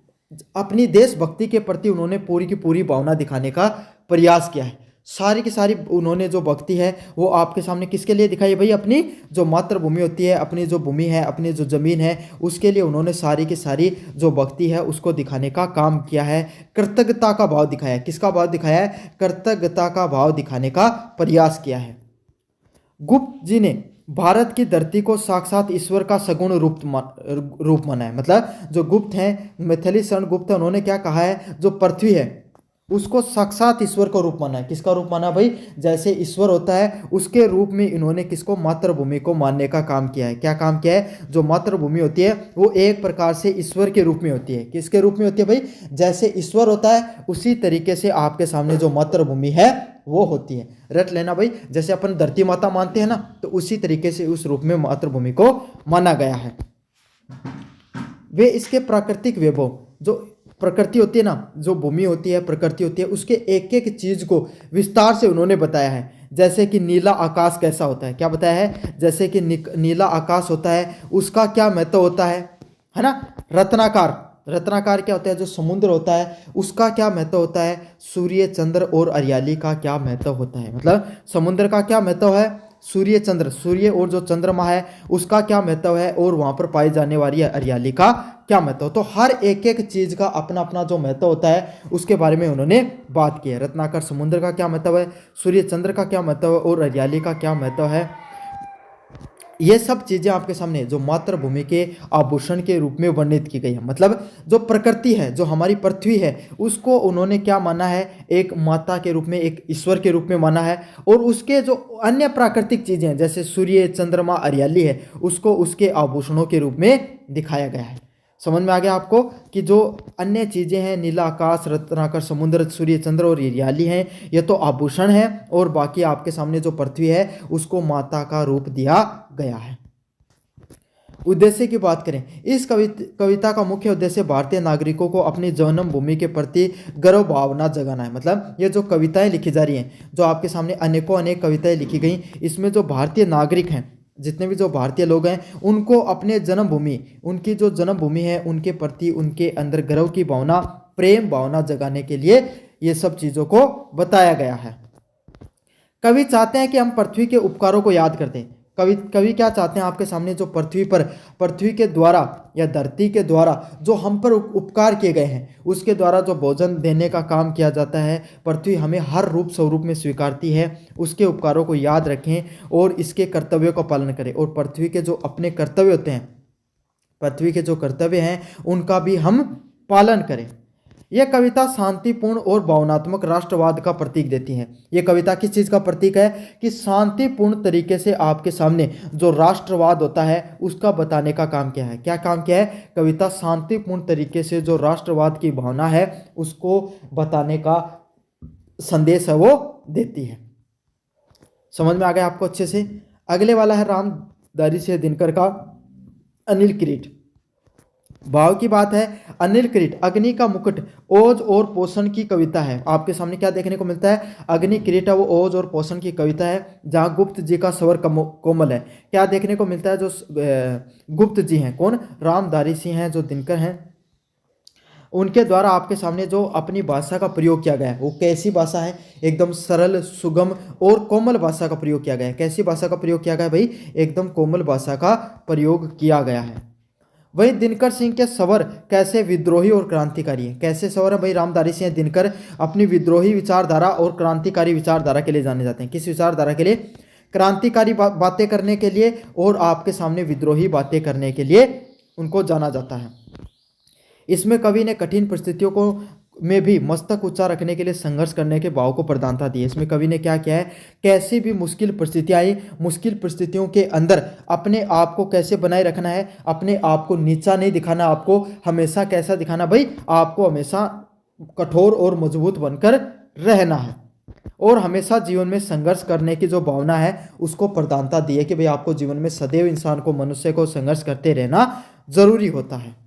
अपनी देशभक्ति के प्रति उन्होंने पूरी की पूरी भावना दिखाने का प्रयास किया है। सारी की सारी उन्होंने जो भक्ति है वो आपके सामने किसके लिए दिखाई है भाई, अपनी जो मातृभूमि होती है, अपनी जो भूमि है, अपनी जो जमीन है उसके लिए उन्होंने सारी की सारी जो भक्ति है उसको दिखाने का काम किया है। कृतज्ञता का भाव दिखाया है, किसका भाव दिखाया है, कृतज्ञता का भाव दिखाने का प्रयास किया है। गुप्त जी ने भारत की धरती को साक्षात ईश्वर का सगुण रूप माना है। मतलब जो गुप्त हैं, मैथिली शरण गुप्त है, उन्होंने क्या कहा है, जो पृथ्वी है उसको साक्षात ईश्वर का रूप माना है। किसका रूप माना भाई? जैसे ईश्वर होता है उसके रूप में इन्होंने किसको? मातृभूमि को मानने का काम किया है। क्या काम किया है? जो मातृभूमि होती है वो एक प्रकार से ईश्वर के रूप में होती है। किसके रूप में होती है भाई? जैसे ईश्वर होता है उसी तरीके से आपके सामने जो मातृभूमि है वो होती है। रट लेना भाई, जैसे अपन धरती माता मानते हैं ना, तो उसी तरीके से उस रूप में मातृभूमि को माना गया है। वे इसके प्राकृतिक वैभव, जो प्रकृति होती है ना, जो भूमि होती है, प्रकृति होती है, उसके एक एक चीज को विस्तार से उन्होंने बताया है। जैसे कि नीला आकाश कैसा होता है, क्या बताया है? जैसे कि नीला आकाश होता है उसका क्या महत्व होता है ना। रत्नाकार, रत्नाकार क्या होता है? जो समुद्र होता है उसका क्या महत्व होता है? सूर्य, चंद्र और हरियाली का क्या महत्व होता है? मतलब समुद्र का क्या महत्व है? सूर्य, चंद्र, सूर्य और जो चंद्रमा है उसका क्या महत्व है? और वहां पर पाई जाने वाली हरियाली का क्या महत्व? तो हर एक एक चीज का अपना अपना जो महत्व होता है उसके बारे में उन्होंने बात की है। रत्नाकर समुद्र का क्या महत्व है, सूर्य चंद्र का क्या महत्व है और हरियाली का क्या महत्व है, ये सब चीजें आपके सामने जो मातृभूमि के आभूषण के रूप में वर्णित की गई है। मतलब जो प्रकृति है, जो हमारी पृथ्वी है, उसको उन्होंने क्या माना है? एक माता के रूप में, एक ईश्वर के रूप में माना है। और उसके जो अन्य प्राकृतिक चीजें हैं जैसे सूर्य, चंद्रमा, हरियाली है, उसको उसके आभूषणों के रूप में दिखाया गया है। समझ में आ गया आपको कि जो अन्य चीजें हैं, नीला आकाश, रत्नाकर समुद्र, सूर्य चंद्र और हरियाली हैं, ये तो आभूषण है, और बाकी आपके सामने जो पृथ्वी है उसको माता का रूप दिया गया है। उद्देश्य की बात करें, इस कविता का मुख्य उद्देश्य भारतीय नागरिकों को अपनी जन्मभूमि के प्रति गर्व भावना जगाना है। मतलब ये जो कविताएं लिखी जा रही हैं, जो आपके सामने अनेकों अनेक कविताएं लिखी गई, इसमें जो भारतीय नागरिक हैं, जितने भी जो भारतीय लोग हैं, उनको अपने जन्मभूमि, उनकी जो जन्मभूमि है उनके प्रति उनके अंदर गर्व की भावना, प्रेम भावना जगाने के लिए ये सब चीज़ों को बताया गया है। कवि चाहते हैं कि हम पृथ्वी के उपकारों को याद करते हैं। कवि क्या चाहते हैं? आपके सामने जो पृथ्वी के द्वारा या धरती के द्वारा जो हम पर उपकार किए गए हैं, उसके द्वारा जो भोजन देने का काम किया जाता है, पृथ्वी हमें हर रूप स्वरूप में स्वीकारती है, उसके उपकारों को याद रखें और इसके कर्तव्यों का पालन करें। और पृथ्वी के जो अपने कर्तव्य होते हैं, पृथ्वी के जो कर्तव्य हैं उनका भी हम पालन करें। यह कविता शांतिपूर्ण और भावनात्मक राष्ट्रवाद का प्रतीक देती है। यह कविता किस चीज़ का प्रतीक है? कि शांतिपूर्ण तरीके से आपके सामने जो राष्ट्रवाद होता है उसका बताने का काम किया है। क्या काम किया है? कविता शांतिपूर्ण तरीके से जो राष्ट्रवाद की भावना है उसको बताने का संदेश है वो देती है। समझ में आ गया आपको अच्छे से? अगले वाला है रामधारी सिंह दिनकर का अनिल किरीट। भाव की बात है, अनिल किरीट अग्नि का मुकुट, ओज और पोषण की कविता है। आपके सामने क्या देखने को मिलता है? अग्नि किरीट है वो ओज और पोषण की कविता है, जहाँ गुप्त जी का स्वर कोमल है। क्या देखने को मिलता है? जो गुप्त जी हैं, कौन? रामधारी सिंह हैं, जो दिनकर हैं, उनके द्वारा आपके सामने जो अपनी भाषा का प्रयोग किया गया है वो कैसी भाषा है? एकदम सरल, सुगम और कोमल भाषा का प्रयोग किया गया है। कैसी भाषा का प्रयोग किया गया है भाई? एकदम कोमल भाषा का प्रयोग किया गया है। वही दिनकर सिंह के स्वर कैसे विद्रोही और क्रांतिकारी है। कैसे स्वर है भाई? रामधारी सिंह दिनकर अपनी विद्रोही विचारधारा और क्रांतिकारी विचारधारा के लिए जाने जाते हैं। किस विचारधारा के लिए? क्रांतिकारी बातें करने के लिए और आपके सामने विद्रोही बातें करने के लिए उनको जाना जाता है। इसमें कवि ने कठिन परिस्थितियों को में भी मस्तक ऊंचा रखने के लिए संघर्ष करने के भाव को प्रधानता दी है। इसमें कवि ने क्या किया है? कैसी भी मुश्किल परिस्थितियाँ आई, मुश्किल परिस्थितियों के अंदर अपने आप को कैसे बनाए रखना है, अपने आप को नीचा नहीं दिखाना, आपको हमेशा कैसा दिखाना भाई? आपको हमेशा कठोर और मजबूत बनकर रहना है और हमेशा जीवन में संघर्ष करने की जो भावना है उसको प्रधानता दी है कि भाई आपको जीवन में सदैव इंसान को, मनुष्य को संघर्ष करते रहना जरूरी होता है।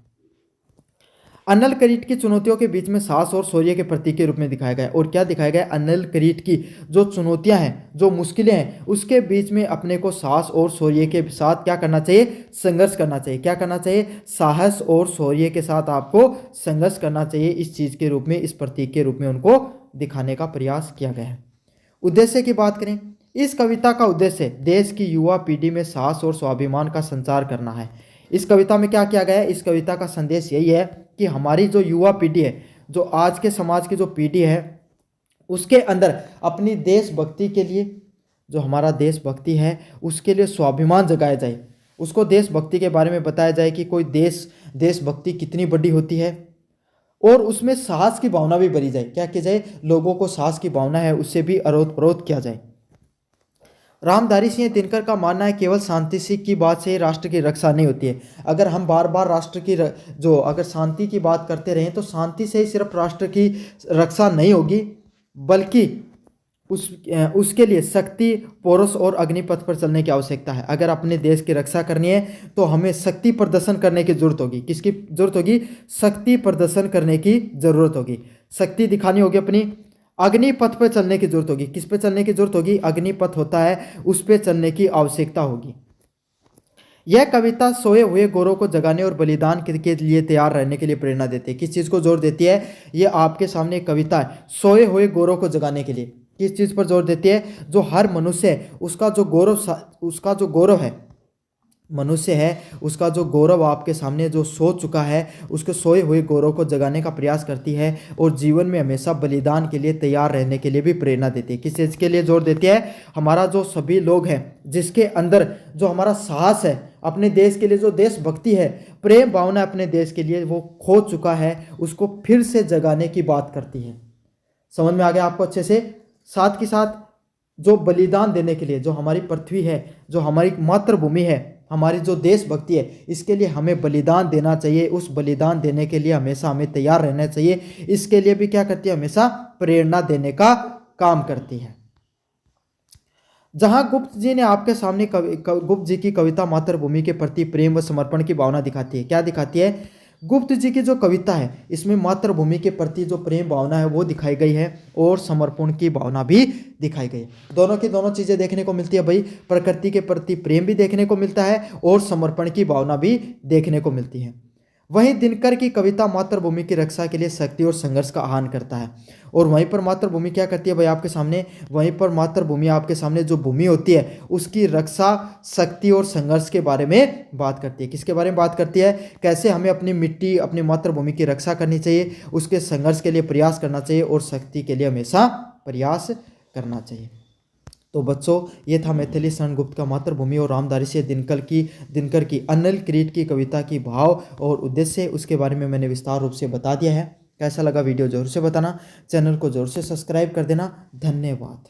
अनिल किरीट की चुनौतियों के बीच में साहस और शौर्य के प्रतीक के रूप में दिखाया गया है। और क्या दिखाया गया है? अनिल किरीट की जो चुनौतियां हैं, जो मुश्किलें हैं, उसके बीच में अपने को साहस और शौर्य के साथ क्या करना चाहिए? संघर्ष करना चाहिए। क्या करना चाहिए? साहस और शौर्य के साथ आपको संघर्ष करना चाहिए। इस चीज़ के रूप में, इस प्रतीक के रूप में उनको दिखाने का प्रयास किया गया है। उद्देश्य की बात करें, इस कविता का उद्देश्य देश की युवा पीढ़ी में साहस और स्वाभिमान का संचार करना है। इस कविता में क्या किया गया है? इस कविता का संदेश यही है कि हमारी जो युवा पीढ़ी है, जो आज के समाज की जो पीढ़ी है, उसके अंदर अपनी देशभक्ति के लिए, जो हमारा देशभक्ति है उसके लिए स्वाभिमान जगाया जाए। उसको देशभक्ति के बारे में बताया जाए कि कोई देशभक्ति कितनी बड़ी होती है और उसमें साहस की भावना भी भरी जाए। क्या किया जाए? लोगों को साहस की भावना है उससे भी अरोध प्ररोध किया जाए। रामधारी सिंह दिनकर का मानना है केवल शांति से की बात से राष्ट्र की रक्षा नहीं होती है। अगर हम बार बार राष्ट्र की जो अगर शांति की बात करते रहें तो शांति से ही सिर्फ राष्ट्र की रक्षा नहीं होगी, बल्कि उसके लिए शक्ति, पौरुष और अग्निपथ पर चलने की आवश्यकता है। अगर अपने देश की रक्षा करनी है तो हमें शक्ति प्रदर्शन करने की जरूरत होगी। किसकी जरूरत होगी? शक्ति प्रदर्शन करने की जरूरत होगी। शक्ति दिखानी होगी अपनी। अग्निपथ पर चलने की जरूरत होगी। किस पे चलने की जरूरत होगी? अग्निपथ होता है, उस पे चलने की आवश्यकता होगी। यह कविता सोए हुए गौरव को जगाने और बलिदान के लिए तैयार रहने के लिए प्रेरणा देती है। किस चीज़ को जोर देती है? ये आपके सामने एक कविता है, सोए हुए गौरव को जगाने के लिए। किस चीज़ पर जोर देती है? जो हर मनुष्य है उसका जो गौरव है, मनुष्य है उसका जो गौरव आपके सामने जो सो चुका है, उसके सोए हुए गौरव को जगाने का प्रयास करती है और जीवन में हमेशा बलिदान के लिए तैयार रहने के लिए भी प्रेरणा देती है। किस चीज़ के लिए जोर देती है? हमारा जो सभी लोग हैं जिसके अंदर जो हमारा साहस है, अपने देश के लिए जो देशभक्ति है, प्रेम भावना अपने देश के लिए वो खो चुका है, उसको फिर से जगाने की बात करती है। समझ में आ गया आपको अच्छे से? साथ के साथ जो बलिदान देने के लिए, जो हमारी पृथ्वी है, जो हमारी मातृभूमि है, हमारी जो देशभक्ति है, इसके लिए हमें बलिदान देना चाहिए। उस बलिदान देने के लिए हमेशा हमें तैयार रहना चाहिए। इसके लिए भी क्या करती है? हमेशा प्रेरणा देने का काम करती है। जहां गुप्त जी ने आपके सामने गुप्त जी की कविता मातृभूमि के प्रति प्रेम व समर्पण की भावना दिखाती है। क्या दिखाती है? गुप्त जी की जो कविता है इसमें मातृभूमि के प्रति जो प्रेम भावना है वो दिखाई गई है और समर्पण की भावना भी दिखाई गई है। दोनों की दोनों चीज़ें देखने को मिलती है भाई। प्रकृति के प्रति प्रेम भी देखने को मिलता है और समर्पण की भावना भी देखने को मिलती है। वहीं दिनकर की कविता मातृभूमि की रक्षा के लिए शक्ति और संघर्ष का आह्वान करता है। और वहीं पर मातृभूमि क्या करती है भाई आपके सामने? वहीं पर मातृभूमि आपके सामने जो भूमि होती है उसकी रक्षा, शक्ति और संघर्ष के बारे में बात करती है। किसके बारे में बात करती है? कैसे हमें अपनी मिट्टी, अपनी मातृभूमि की रक्षा करनी चाहिए, उसके संघर्ष के लिए प्रयास करना चाहिए और शक्ति के लिए हमेशा प्रयास करना चाहिए। तो बच्चों, ये था मैथिली शरण गुप्त का मातृभूमि और रामधारी सिंह दिनकर की अनिल किरीट की कविता की भाव और उद्देश्य, उसके बारे में मैंने विस्तार रूप से बता दिया है। कैसा लगा वीडियो जरूर से बताना, चैनल को जरूर से सब्सक्राइब कर देना। धन्यवाद।